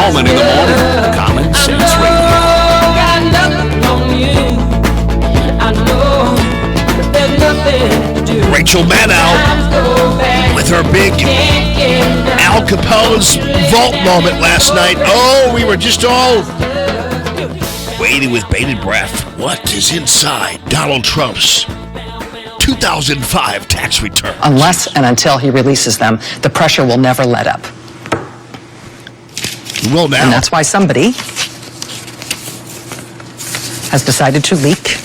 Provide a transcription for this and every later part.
Allman in the morning. Common Sense Radio. Rachel Maddow with her big Al Capone's vault moment last night. Oh, we were just all waiting with bated breath. What is inside Donald Trump's 2005 tax return? Unless and until he releases them, the pressure will never let up. Well, now. And that's why somebody has decided to leak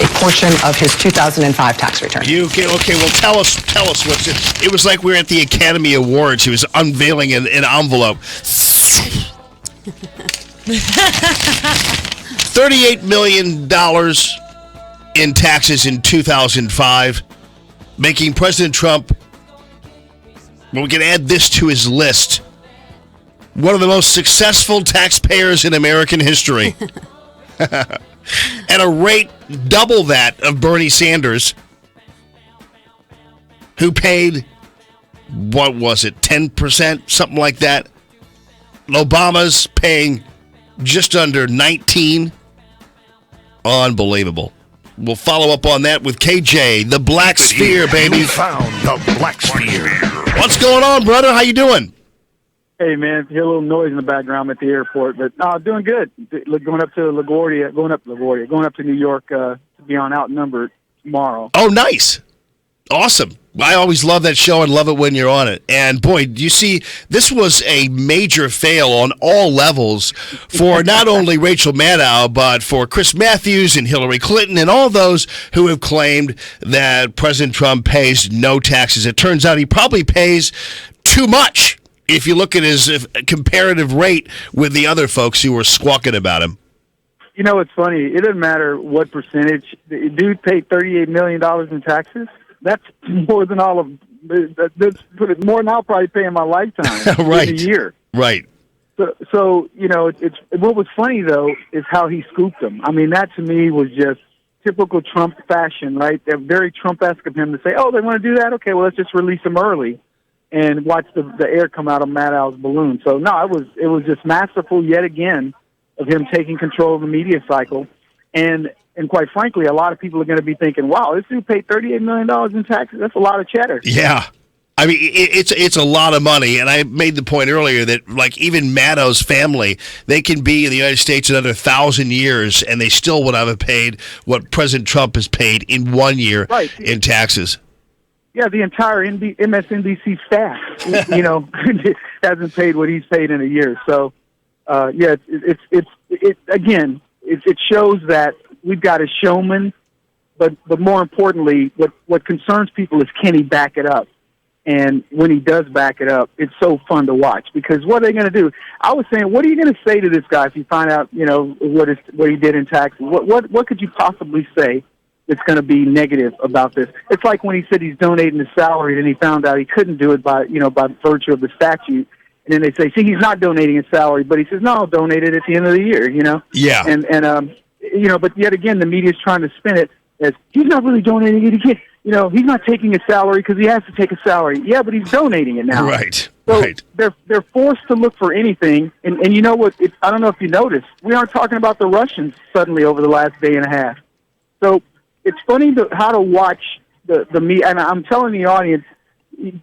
a portion of his 2005 tax return. Okay, well, tell us what's it. It was like we were at the Academy Awards. He was unveiling an envelope. $38 million in taxes in 2005, making President Trump, well, we can add this to his list, one of the most successful taxpayers in American history. At a rate double that of Bernie Sanders, who paid, what was it, 10%, something like that. Obama's paying just under 19. Unbelievable. We'll follow up on that with KJ, the Black Sphere, baby. You found the Black Sphere. What's going on, brother? How you doing? Hey, man, if you hear a little noise in the background at the airport, but doing good. Going up to going up to New York to be on Outnumbered tomorrow. Oh, nice. Awesome. I always love that show and love it when you're on it. And, boy, you see, this was a major fail on all levels for not only Rachel Maddow, but for Chris Matthews and Hillary Clinton and all those who have claimed that President Trump pays no taxes. It turns out he probably pays too much if you look at his comparative rate with the other folks who were squawking about him. You know, it's funny. It doesn't matter what percentage. The dude paid $38 million in taxes. That's more than all of. That's more than I'll probably pay in my lifetime. Right. In a year. Right. So you know, it's what was funny though is how he scooped them. I mean, that to me was just typical Trump fashion, right? They're very Trump-esque of him to say, "Oh, they want to do that? Okay, well, let's just release them early." And watch the air come out of Maddow's balloon. So no, it was just masterful yet again of him taking control of the media cycle, and quite frankly, a lot of people are going to be thinking, "Wow, this dude paid $38 million in taxes. That's a lot of cheddar." Yeah, I mean it's a lot of money, and I made the point earlier that like even Maddow's family, they can be in the United States another 1,000 years, and they still would have paid what President Trump has paid in 1 year in taxes. Yeah, the entire MSNBC staff, you know, hasn't paid what he's paid in a year. So, yeah, it shows that we've got a showman, but more importantly, what concerns people is can he back it up? And when he does back it up, it's so fun to watch because what are they going to do? I was saying, what are you going to say to this guy if you find out, you know, what he did in taxes? What could you possibly say that's going to be negative about this? It's like when he said he's donating his salary, and he found out he couldn't do it by virtue of the statute. And then they say, see, he's not donating his salary, but he says, no, I'll donate it at the end of the year, you know? Yeah. And you know, but yet again, the media's trying to spin it as he's not really donating it. He can't, you know, he's not taking his salary because he has to take a salary. Yeah, but he's donating it now. Right. So right. they're forced to look for anything. And you know what? I don't know if you noticed, we aren't talking about the Russians suddenly over the last day and a half. So it's funny how to watch the media, and I'm telling the audience,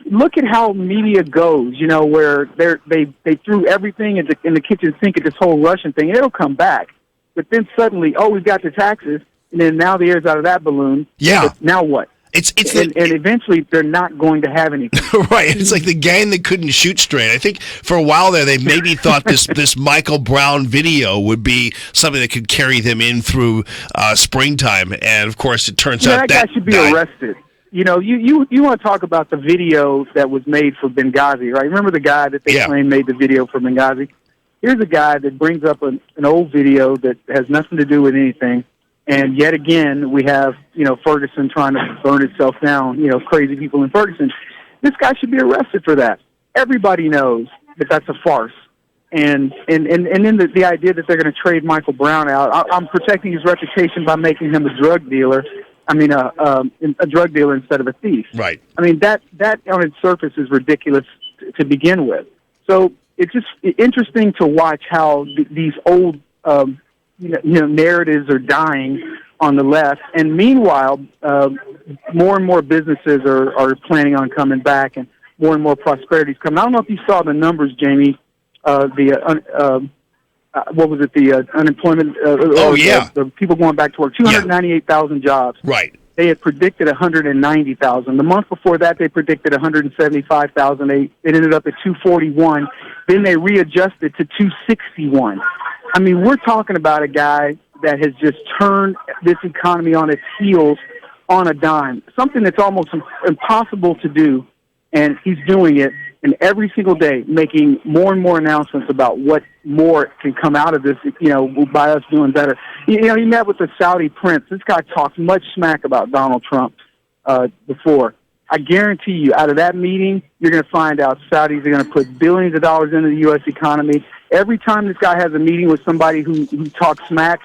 look at how media goes. You know, where they threw everything in the kitchen sink at this whole Russian thing, and it'll come back. But then suddenly, we've got the taxes, and then now the air's out of that balloon. Yeah. Now what? And eventually they're not going to have anything. Right. It's like the gang that couldn't shoot straight. I think for a while there they maybe thought this Michael Brown video would be something that could carry them in through springtime. And, of course, it turns out that guy should be arrested. You know, you want to talk about the video that was made for Benghazi, right? Remember the guy that they claim made the video for Benghazi? Here's a guy that brings up an old video that has nothing to do with anything. And yet again, we have, you know, Ferguson trying to burn itself down, you know, crazy people in Ferguson. This guy should be arrested for that. Everybody knows that that's a farce. And then the idea that they're going to trade Michael Brown out, I'm protecting his reputation by making him a drug dealer. I mean, a drug dealer instead of a thief. Right. I mean, that on its surface is ridiculous to begin with. So it's just interesting to watch how these old narratives are dying on the left, and meanwhile, more and more businesses are planning on coming back, and more prosperity is coming. I don't know if you saw the numbers, Jamie. What was it? The unemployment. The people going back to work. 298,000 jobs. Right. They had predicted 190,000. The month before that, they predicted 175,000. It ended up at 241. Then they readjusted to 261. I mean, we're talking about a guy that has just turned this economy on its heels on a dime, something that's almost impossible to do, and he's doing it. And every single day, making more and more announcements about what more can come out of this, by us doing better. He met with the Saudi prince. This guy talks much smack about Donald Trump before. I guarantee you, out of that meeting, you're going to find out Saudis are going to put billions of dollars into the U.S. economy. Every time this guy has a meeting with somebody who talks smack,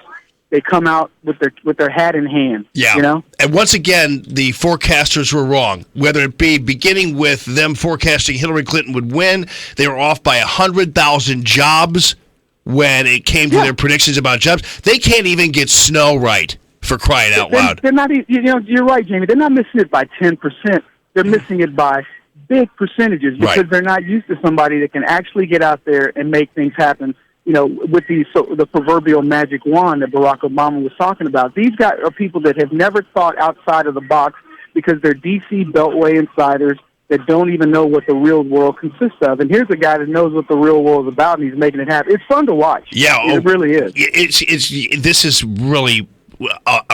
they come out with their hat in hand. Yeah. And once again, the forecasters were wrong. Whether it be beginning with them forecasting Hillary Clinton would win, they were off by 100,000 jobs when it came to their predictions about jobs. They can't even get snow right, for crying out loud. They're not. You're right, Jamie. They're not missing it by 10%. They're missing it by big percentages because they're not used to somebody that can actually get out there and make things happen. With the proverbial magic wand that Barack Obama was talking about. These guys are people that have never thought outside of the box because they're D.C. Beltway insiders that don't even know what the real world consists of. And here's a guy that knows what the real world is about, and he's making it happen. It's fun to watch. Yeah, it really is. This is really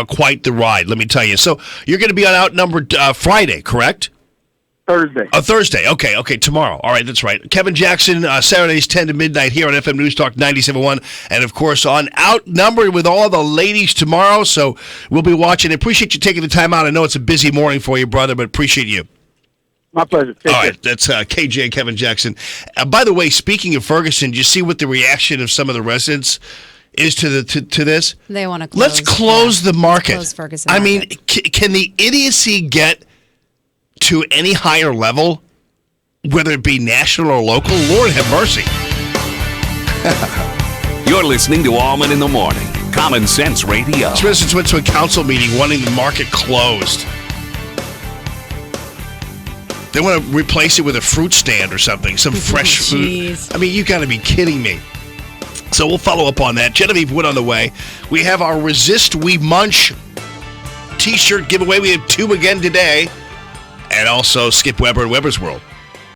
quite the ride, let me tell you. So you're going to be on Outnumbered Friday, correct? Thursday. Thursday. Okay, tomorrow. All right, that's right. Kevin Jackson, Saturdays 10 to midnight here on FM News Talk 97.1, and of course on Outnumbered with all the ladies tomorrow, so we'll be watching. I appreciate you taking the time out. I know it's a busy morning for you, brother, but appreciate you. My pleasure. All right, that's KJ, Kevin Jackson. By the way, speaking of Ferguson, do you see what the reaction of some of the residents is to this? They want to close. Let's close the market. Close Ferguson I mean, market. can the idiocy get to any higher level, whether it be national or local? Lord have mercy. You're listening to Allman in the Morning, Common Sense Radio. This residents went to a council meeting wanting the market closed. They want to replace it with a fruit stand or something, some fresh food. I mean, you got to be kidding me. So we'll follow up on that. Genevieve Wood on the way. We have our Resist We Munch t-shirt giveaway. We have 2 again today. And also Skip Weber and Weber's World.